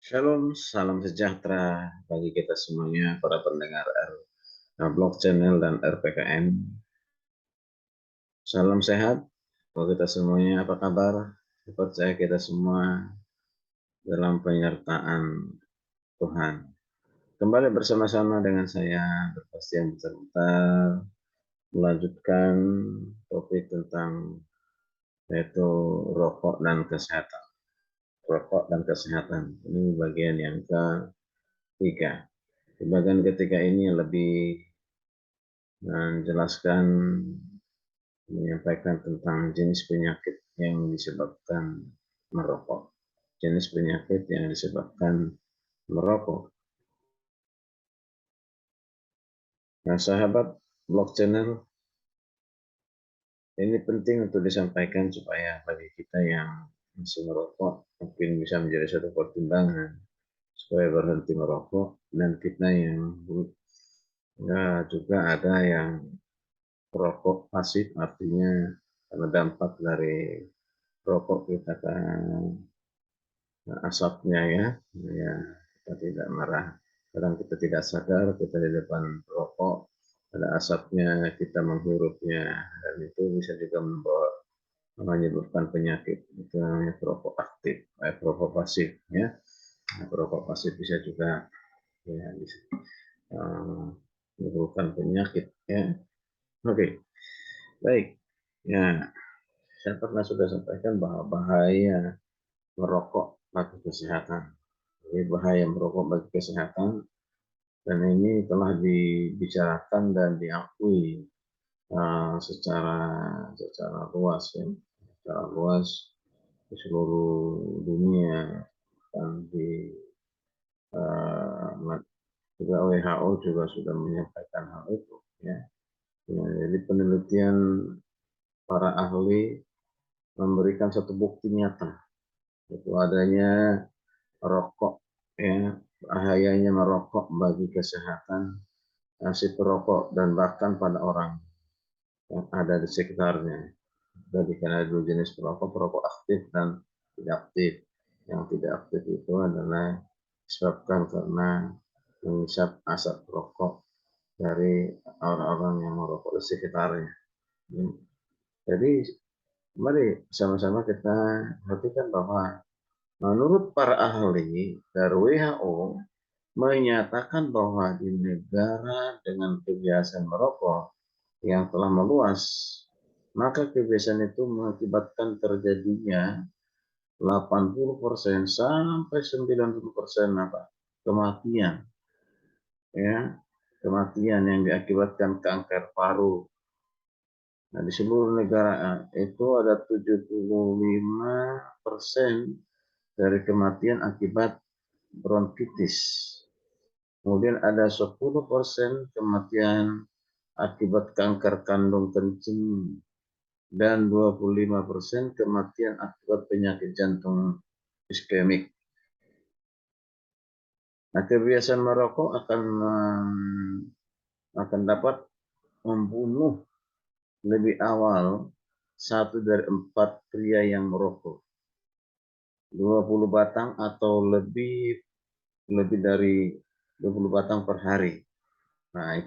Shalom, salam sejahtera bagi kita semuanya, para pendengar Blog Channel dan RPKN. Salam sehat bagi kita semuanya, apa kabar? Percaya kita semua dalam penyertaan Tuhan. Kembali bersama-sama dengan saya, Berpastian Besar, melanjutkan topik tentang yaitu rokok dan kesehatan. Rokok dan kesehatan, ini bagian yang ketiga. Di bagian ketiga ini lebih menjelaskan, menyampaikan tentang jenis penyakit yang disebabkan merokok. Jenis penyakit yang disebabkan merokok. Nah, sahabat Blog Channel, ini penting untuk disampaikan supaya bagi kita yang masih merokok mungkin bisa menjadi satu pertimbangan supaya berhenti merokok, dan kita yang juga ada yang perokok pasif, artinya karena dampak dari rokok kita kan asapnya ya kita tidak marah. Kadang kita tidak sadar kita di depan rokok ada asapnya, kita menghirupnya, dan itu bisa juga menyebabkan penyakit. Itu namanya perokok aktif, perokok pasif ya. Nah, perokok pasif bisa juga ya bisa menyebabkan penyakit ya. Oke, baik. Ya, saya pernah sudah sampaikan bahwa bahaya merokok bagi kesehatan. Jadi bahaya merokok bagi kesehatan, dan ini telah dibicarakan dan diakui secara luas ya, secara luas di seluruh dunia, dan di juga WHO juga sudah menyampaikan hal itu ya. Ya, jadi penelitian para ahli memberikan satu bukti nyata itu adanya rokok ya, bahayanya merokok bagi kesehatan si perokok dan bahkan pada orang yang ada di sekitarnya. Jadi karena dua jenis perokok, perokok aktif dan tidak aktif. Yang tidak aktif itu adalah disebabkan karena menghisap asap rokok dari orang-orang yang merokok di sekitarnya. Jadi mari sama-sama kita perhatikan bahwa menurut para ahli dari WHO menyatakan bahwa di negara dengan kebiasaan merokok yang telah meluas, maka kebiasaan itu mengakibatkan terjadinya 80% sampai 90% kematian ya, kematian yang diakibatkan kanker paru. Nah, di seluruh negara itu ada 75% dari kematian akibat bronkitis. Kemudian ada 10% kematian akibat kanker kandung kencing, dan 25% kematian akibat penyakit jantung iskemik. Nah, kebiasaan merokok akan dapat membunuh lebih awal 1 dari 4 pria yang merokok. 20 batang atau lebih dari 20 batang per hari. Nah,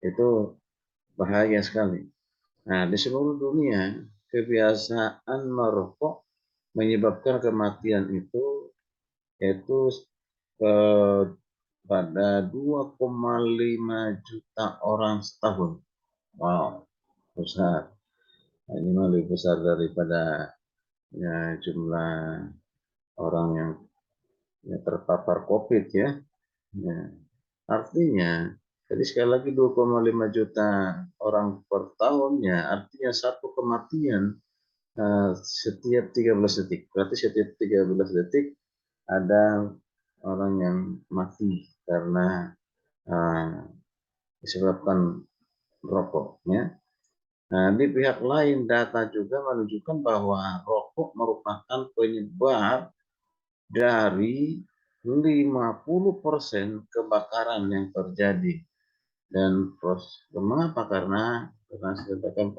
itu bahaya sekali. Nah, di seluruh dunia kebiasaan merokok menyebabkan kematian itu yaitu pada 2,5 juta orang setahun. Wow, besar. Nah, ini lebih besar daripada ya, jumlah orang yang terpapar COVID ya. Ya. Artinya, jadi sekali lagi 2,5 juta orang per tahunnya, artinya satu kematian setiap 13 detik. Berarti setiap 13 detik ada orang yang mati karena disebabkan rokok. Ya. Nah, di pihak lain data juga menunjukkan bahwa rokok merupakan penyebab dari 50% kebakaran yang terjadi. Dan mengapa? Karena saya katakan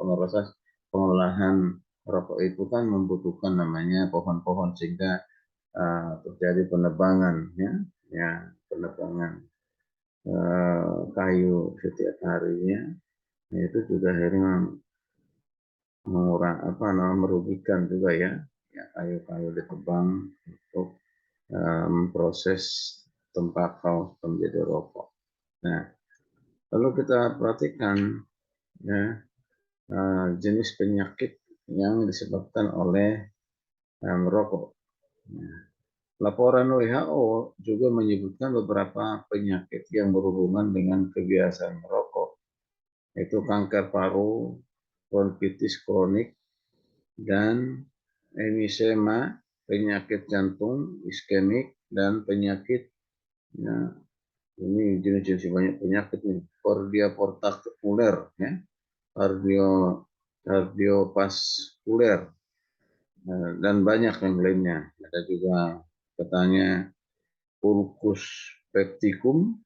pengolahan rokok itu kan membutuhkan namanya pohon-pohon, sehingga terjadi penebangan, ya penebangan kayu setiap harinya, itu juga akhirnya merugikan juga ya, kayu-kayu ditebang untuk proses tembakau menjadi rokok. Nah, kalau kita perhatikan ya, jenis penyakit yang disebabkan oleh merokok. Nah, laporan WHO juga menyebutkan beberapa penyakit yang berhubungan dengan kebiasaan merokok, yaitu kanker paru, bronkitis kronik, dan emfisema, penyakit jantung iskemik, dan penyakit, ya, ini jenis-jenis banyak penyakit nih, kardioportakuler, ya, kardiovaskuler, dan banyak yang lainnya. Ada juga katanya ulcus pepticum,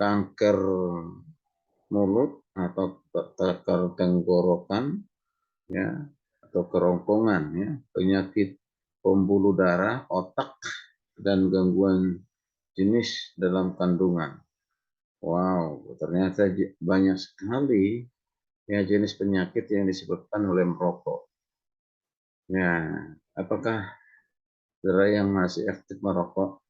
kanker mulut atau kanker tenggorokan, ya, atau kerongkongan, ya, penyakit pembuluh darah, otak, dan gangguan jenis dalam kandungan. Wow, ternyata banyak sekali ya jenis penyakit yang disebabkan oleh merokok. Ya, apakah saudara yang masih aktif merokok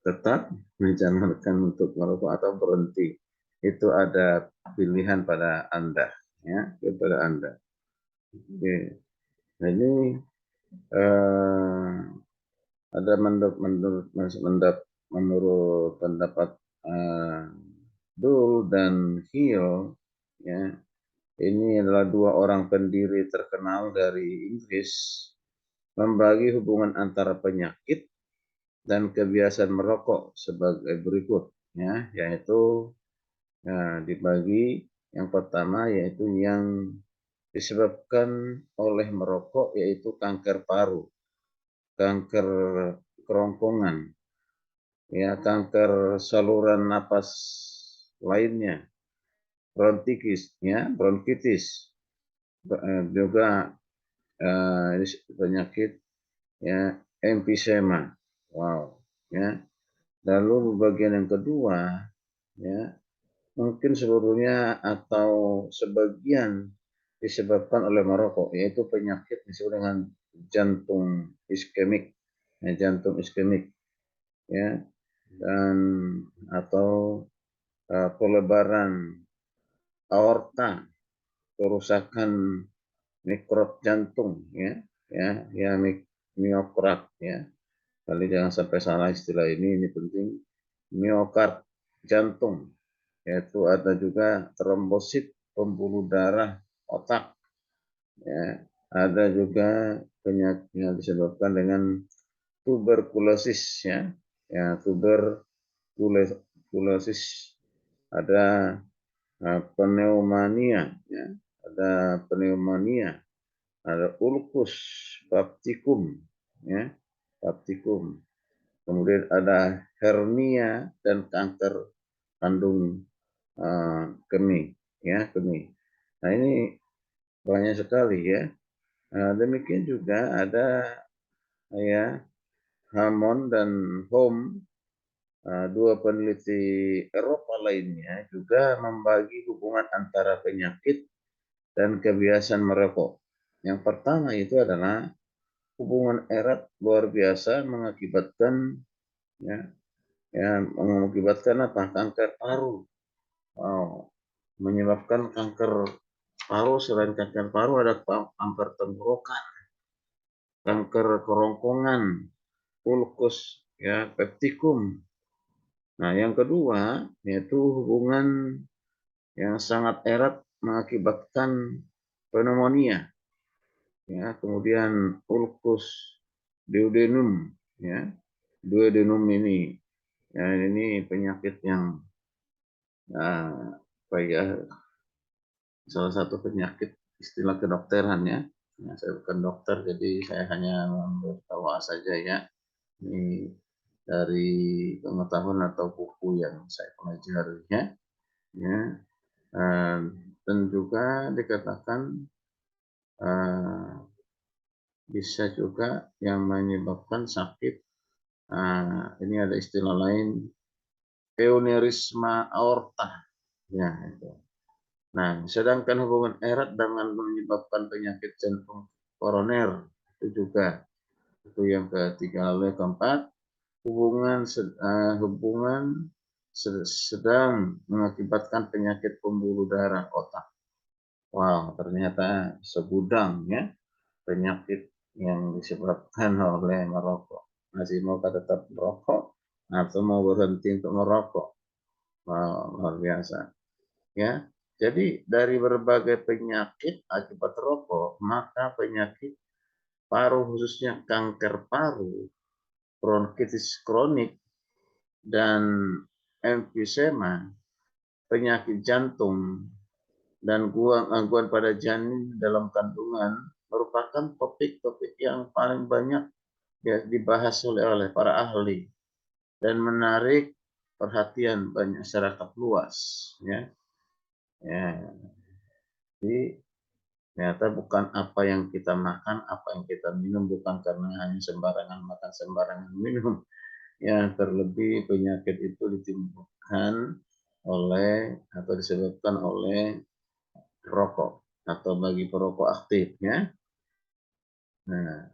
tetap mencanangkan untuk merokok atau berhenti? Itu ada pilihan pada Anda, ya, kepada Anda. Oke. Nah, ini ada menurut pendapat Dole dan Hill, ya, ini adalah dua orang pendiri terkenal dari Inggris, membagi hubungan antara penyakit dan kebiasaan merokok sebagai berikut, ya, yaitu dibagi. Yang pertama yaitu yang disebabkan oleh merokok, yaitu kanker paru, kanker kerongkongan, ya, kanker saluran napas lainnya, bronkitis, juga penyakit, ya, emfisema. Wow, ya. Lalu bagian yang kedua, ya, mungkin seluruhnya atau sebagian disebabkan oleh merokok, yaitu penyakit disebut dengan jantung iskemik, ya, jantung iskemik, ya, dan atau pelebaran aorta, kerusakan mikrot jantung, ya miokard, ya. Kali jangan sampai salah istilah ini penting. Miokard, jantung, yaitu ada juga trombosit, pembuluh darah otak, ya. Ada juga penyakit yang disebabkan dengan tuberkulosis, ya, tuberkulosis, ada pneumonia, ya, ada ulcus bapticum, ya, bapticum. Kemudian ada hernia dan kanker kandung kemih, ya, kemih. Nah, ini banyak sekali, ya. Demikian juga ada, ya, Hammond dan Home, dua peneliti Eropa lainnya, juga membagi hubungan antara penyakit dan kebiasaan merokok. Yang pertama itu adalah hubungan erat luar biasa mengakibatkan, mengakibatkan apa? Kanker paru. Wow. Menyebabkan kanker paru. Selain kanker paru ada kanker tenggorokan, kanker kerongkongan, ulkus, ya, peptikum. Nah, yang kedua yaitu hubungan yang sangat erat mengakibatkan pneumonia, ya, kemudian ulcus duodenum, ya, duodenum ini, ya, ini penyakit yang ya, salah satu penyakit istilah kedokteran, ya. Nah, saya bukan dokter, jadi saya hanya memberitahu saja, ya. Ini dari pengetahuan atau buku yang saya pelajari, ya. Dan juga dikatakan bisa juga yang menyebabkan sakit. Ini ada istilah lain, aneurisma aorta. Ya, itu. Nah, sedangkan hubungan erat dengan menyebabkan penyakit jantung koroner itu juga. Itu yang ketiga. Lalu yang keempat, hubungan sedang mengakibatkan penyakit pembuluh darah otak. Wow, ternyata segudang ya penyakit yang disebabkan oleh merokok. Masih mau tetap merokok atau mau berhenti untuk merokok? Wow, luar biasa. Ya, jadi dari berbagai penyakit akibat rokok, maka penyakit paru khususnya kanker paru, bronkitis kronik, dan emfisema, penyakit jantung, dan gangguan pada janin dalam kandungan merupakan topik-topik yang paling banyak ya, dibahas oleh para ahli dan menarik perhatian banyak masyarakat luas. Ya, ya. Jadi ternyata bukan apa yang kita makan, apa yang kita minum, bukan karena hanya sembarangan makan, sembarangan minum. Ya, terlebih penyakit itu ditimbulkan oleh atau disebabkan oleh rokok atau bagi perokok aktif ya. Nah,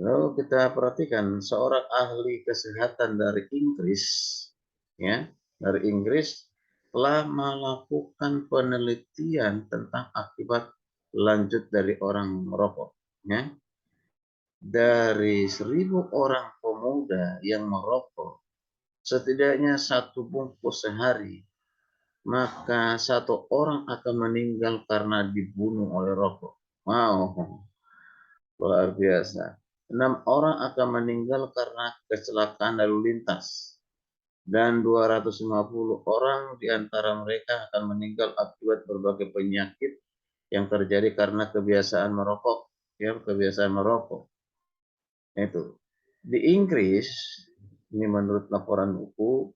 lalu kita perhatikan seorang ahli kesehatan dari Inggris ya, dari Inggris telah melakukan penelitian tentang akibat lanjut dari orang merokok ya. Dari 1.000 orang pemuda yang merokok, setidaknya 1 bungkus sehari, maka 1 orang akan meninggal karena dibunuh oleh rokok. Wow, luar biasa. 6 orang akan meninggal karena kecelakaan lalu lintas. Dan 250 orang di antara mereka akan meninggal akibat berbagai penyakit yang terjadi karena kebiasaan merokok. Ya, kebiasaan merokok. Itu. Di Inggris, ini menurut laporan buku,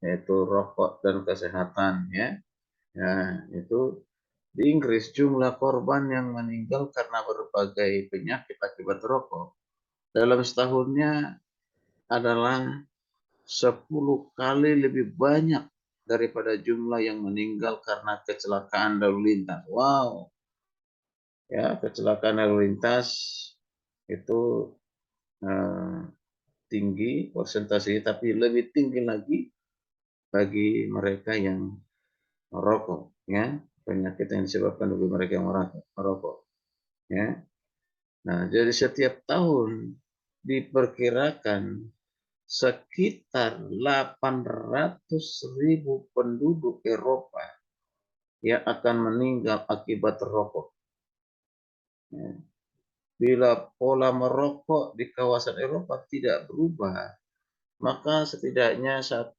yaitu rokok dan kesehatan ya. Itu di Inggris jumlah korban yang meninggal karena berbagai penyakit akibat rokok dalam setahunnya adalah 10 kali lebih banyak daripada jumlah yang meninggal karena kecelakaan lalu lintas. Wow, ya kecelakaan lalu lintas itu eh, tinggi persentasenya, tapi lebih tinggi lagi bagi mereka yang merokok, ya penyakit yang disebabkan oleh mereka yang merokok, ya. Nah, jadi setiap tahun diperkirakan sekitar 800.000 penduduk Eropa yang akan meninggal akibat rokok. Ya. Bila pola merokok di kawasan Eropa tidak berubah, maka setidaknya 100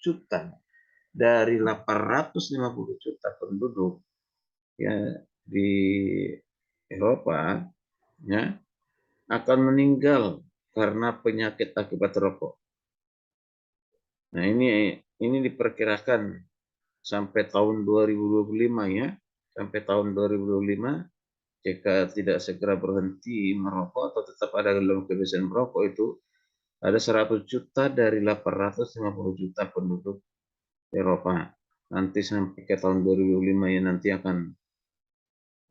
juta dari 850 juta penduduk ya di Eropa ya akan meninggal karena penyakit akibat rokok. Nah, ini diperkirakan sampai tahun 2025 ya. Sampai tahun 2025 jika tidak segera berhenti merokok atau tetap ada dalam kebiasaan merokok itu ada 100 juta dari 850 juta penduduk Eropa. Nanti sampai ke tahun 2005 ya nanti akan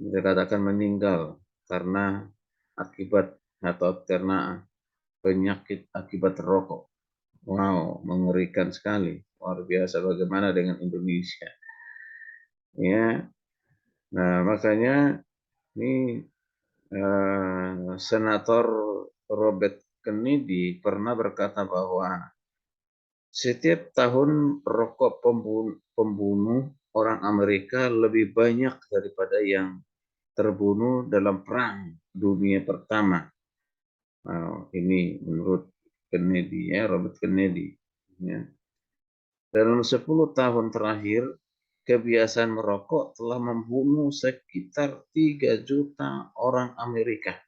dikatakan meninggal karena akibat atau karena penyakit akibat rokok. Wow, mengerikan sekali. Luar biasa bagaimana dengan Indonesia. Ya, nah makanya ini Senator Robert Kennedy pernah berkata bahwa setiap tahun rokok pembunuh orang Amerika lebih banyak daripada yang terbunuh dalam Perang Dunia Pertama. Wow, ini menurut Kennedy ya, Robert Kennedy. Ya. Dalam 10 tahun terakhir, kebiasaan merokok telah membunuh sekitar 3 juta orang Amerika.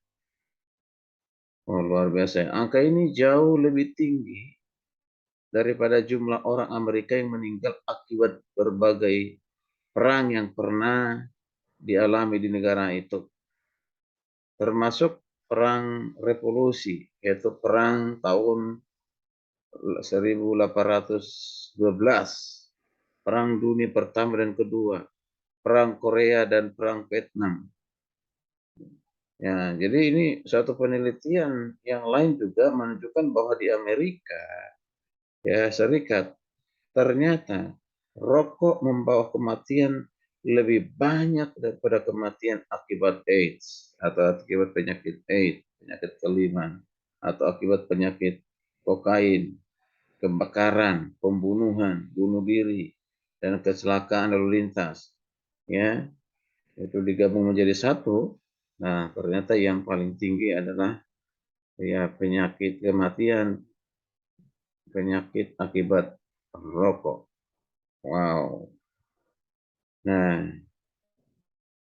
Oh, luar biasa. Angka ini jauh lebih tinggi daripada jumlah orang Amerika yang meninggal akibat berbagai perang yang pernah dialami di negara itu. termasuk perang revolusi, yaitu perang tahun 1812, perang dunia pertama dan kedua, perang Korea dan perang Vietnam. Ya, jadi ini suatu penelitian yang lain juga menunjukkan bahwa di Amerika ya Serikat ternyata rokok membawa kematian lebih banyak daripada kematian akibat AIDS atau akibat penyakit AIDS, penyakit kelainan, atau akibat penyakit kokain, kebakaran, pembunuhan, bunuh diri, dan kecelakaan lalu lintas. Ya, itu digabung menjadi satu. Nah, ternyata yang paling tinggi adalah ya penyakit kematian, penyakit akibat rokok. Wow. Nah,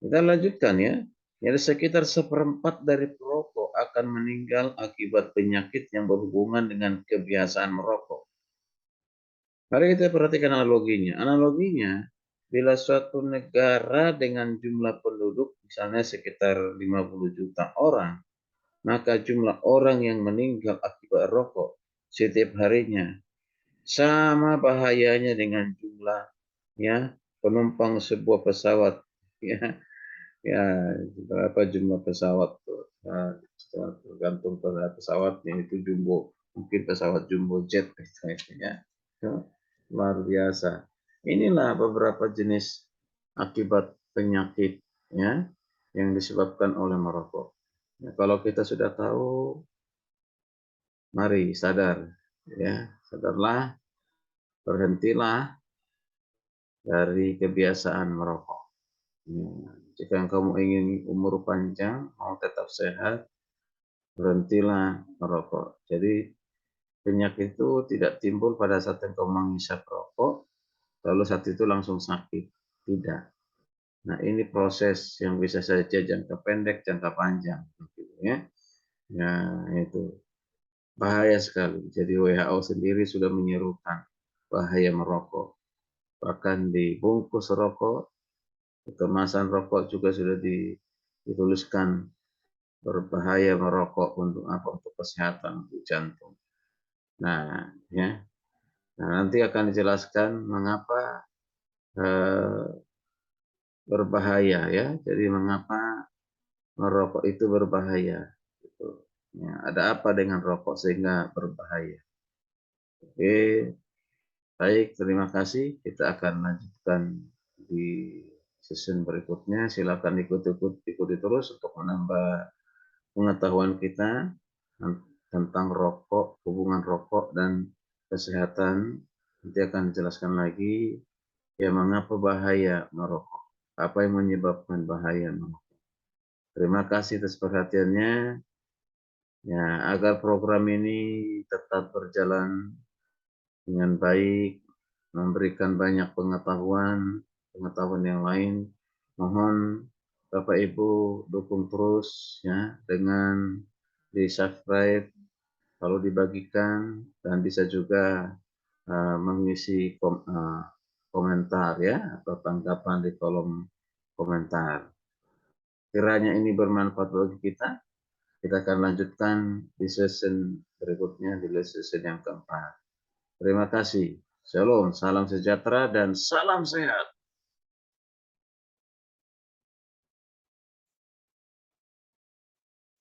kita lanjutkan ya. Jadi sekitar seperempat dari perokok akan meninggal akibat penyakit yang berhubungan dengan kebiasaan merokok. Mari kita perhatikan analoginya. Analoginya, bila suatu negara dengan jumlah penduduk misalnya sekitar 50 juta orang, maka jumlah orang yang meninggal akibat rokok setiap harinya sama bahayanya dengan jumlah ya penumpang sebuah pesawat ya. Ya, berapa jumlah pesawat tuh? Nah, tergantung pada pesawatnya itu jumbo, mungkin pesawat jumbo jet misalnya. Ya, luar biasa. Inilah beberapa jenis akibat penyakit ya yang disebabkan oleh merokok. Ya, kalau kita sudah tahu, mari sadar ya, sadarlah, berhentilah dari kebiasaan merokok. Ya, jika kamu ingin umur panjang, mau tetap sehat, berhentilah merokok. Jadi penyakit itu tidak timbul pada saat engkau menghisap rokok, lalu saat itu langsung sakit. Tidak. Nah ini proses yang bisa saja jangka pendek, jangka panjang. Gitu, ya. Nah itu bahaya sekali. Jadi WHO sendiri sudah menyerukan bahaya merokok. Bahkan di bungkus rokok, kemasan rokok juga sudah dituliskan berbahaya merokok untuk apa? Untuk kesehatan, untuk jantung. Nah, ya. Nah, nanti akan dijelaskan mengapa berbahaya ya. Jadi mengapa merokok itu berbahaya. Gitu. Ya, ada apa dengan rokok sehingga berbahaya? Oke, baik. Terima kasih. Kita akan lanjutkan di season berikutnya. Silakan ikuti terus untuk menambah pengetahuan kita tentang rokok, hubungan rokok dan kesehatan. Nanti akan dijelaskan lagi ya mengapa bahaya merokok, apa yang menyebabkan bahaya merokok. Terima kasih atas perhatiannya. Ya, agar program ini tetap berjalan dengan baik, memberikan banyak pengetahuan, pengetahuan yang lain. Mohon Bapak Ibu dukung terus ya dengan di-subscribe, lalu dibagikan dan bisa juga mengisi komentar ya atau tanggapan di kolom komentar. Kiranya ini bermanfaat bagi kita akan lanjutkan di season berikutnya, di season yang keempat. Terima kasih. Shalom, salam sejahtera dan salam sehat.